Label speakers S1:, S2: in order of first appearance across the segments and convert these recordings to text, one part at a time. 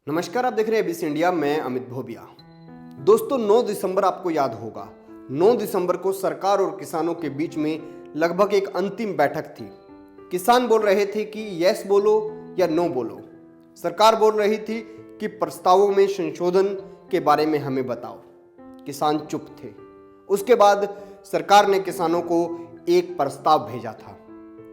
S1: नमस्कार, आप देख रहे हैं एबीसी इंडिया। मैं अमित भोबिया। दोस्तों, 9 दिसंबर आपको याद होगा। 9 दिसंबर को सरकार और किसानों के बीच में लगभग एक अंतिम बैठक थी। किसान बोल रहे थे कि यस बोलो या नो बोलो। सरकार बोल रही थी कि प्रस्तावों में संशोधन के बारे में हमें बताओ। किसान चुप थे। उसके बाद सरकार ने किसानों को एक प्रस्ताव भेजा था।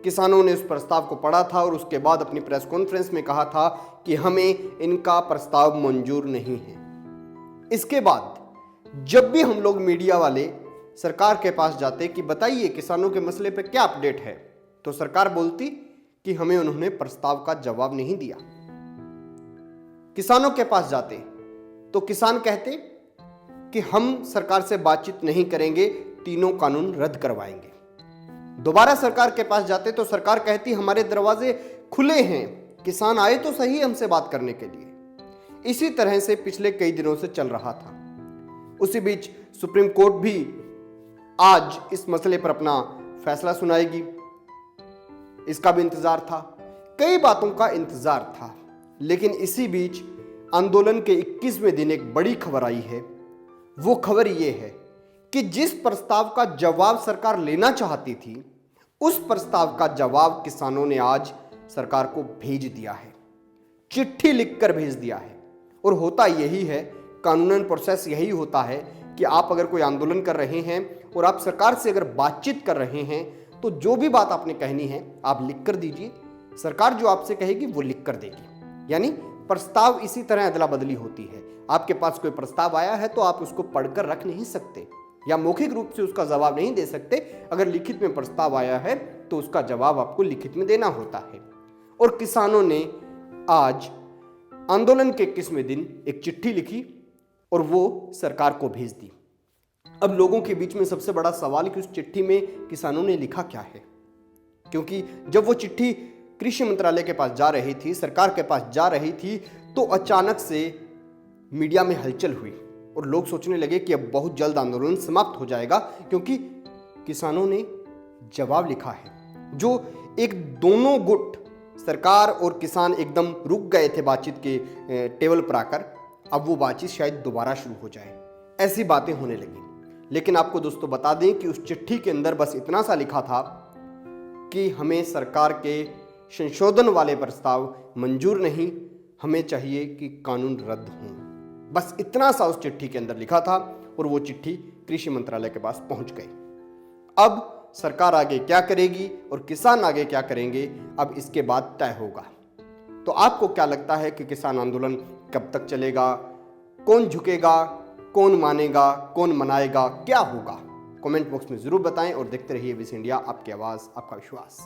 S1: किसानों ने उस प्रस्ताव को पढ़ा था और उसके बाद अपनी प्रेस कॉन्फ्रेंस में कहा था कि हमें इनका प्रस्ताव मंजूर नहीं है। इसके बाद जब भी हम लोग मीडिया वाले सरकार के पास जाते कि बताइए किसानों के मसले पे क्या अपडेट है, तो सरकार बोलती कि हमें उन्होंने प्रस्ताव का जवाब नहीं दिया। किसानों के पास जाते तो किसान कहते कि हम सरकार से बातचीत नहीं करेंगे, तीनों कानून रद्द करवाएंगे। दोबारा सरकार के पास जाते तो सरकार कहती हमारे दरवाजे खुले हैं, किसान आए तो सही हमसे बात करने के लिए। इसी तरह से पिछले कई दिनों से चल रहा था। उसी बीच सुप्रीम कोर्ट भी आज इस मसले पर अपना फैसला सुनाएगी। इसका भी इंतजार था, कई बातों का इंतजार था। लेकिन इसी बीच आंदोलन के 21वें दिन एक बड़ी खबर आई है। वो खबर ये है कि जिस प्रस्ताव का जवाब सरकार लेना चाहती थी, उस प्रस्ताव का जवाब किसानों ने आज सरकार को भेज दिया है। चिट्ठी लिखकर भेज दिया है। और होता यही है, कानूनन प्रोसेस यही होता है कि आप अगर कोई आंदोलन कर रहे हैं और आप सरकार से अगर बातचीत कर रहे हैं तो जो भी बात आपने कहनी है आप लिख कर दीजिए। सरकार जो आपसे कहेगी वो लिख कर देगी। यानी प्रस्ताव इसी तरह अदला बदली होती है। आपके पास कोई प्रस्ताव आया है तो आप उसको पढ़कर रख नहीं सकते या मौखिक रूप से उसका जवाब नहीं दे सकते। अगर लिखित में प्रस्ताव आया है तो उसका जवाब आपको लिखित में देना होता है। और किसानों ने आज आंदोलन के 21वें दिन एक चिट्ठी लिखी और वो सरकार को भेज दी। अब लोगों के बीच में सबसे बड़ा सवाल कि उस चिट्ठी में किसानों ने लिखा क्या है, क्योंकि जब वो चिट्ठी कृषि मंत्रालय के पास जा रही थी, सरकार के पास जा रही थी, तो अचानक से मीडिया में हलचल हुई और लोग सोचने लगे कि अब बहुत जल्द आंदोलन समाप्त हो जाएगा, क्योंकि किसानों ने जवाब लिखा है। जो एक दोनों गुट सरकार और किसान एकदम रुक गए थे बातचीत के टेबल पर आकर, अब वो बातचीत शायद दोबारा शुरू हो जाए, ऐसी बातें होने लगी। लेकिन आपको दोस्तों बता दें कि उस चिट्ठी के अंदर बस इतना सा लिखा था कि हमें सरकार के संशोधन वाले प्रस्ताव मंजूर नहीं, हमें चाहिए कि कानून रद्द हों। बस इतना सा उस चिट्ठी के अंदर लिखा था और वो चिट्ठी कृषि मंत्रालय के पास पहुंच गई। अब सरकार आगे क्या करेगी और किसान आगे क्या करेंगे, अब इसके बाद तय होगा। तो आपको क्या लगता है कि किसान आंदोलन कब तक चलेगा? कौन झुकेगा, कौन मानेगा, कौन मनाएगा, क्या होगा? कमेंट बॉक्स में जरूर बताएं और देखते रहिए एबीसी इंडिया, आपकी आवाज आपका विश्वास।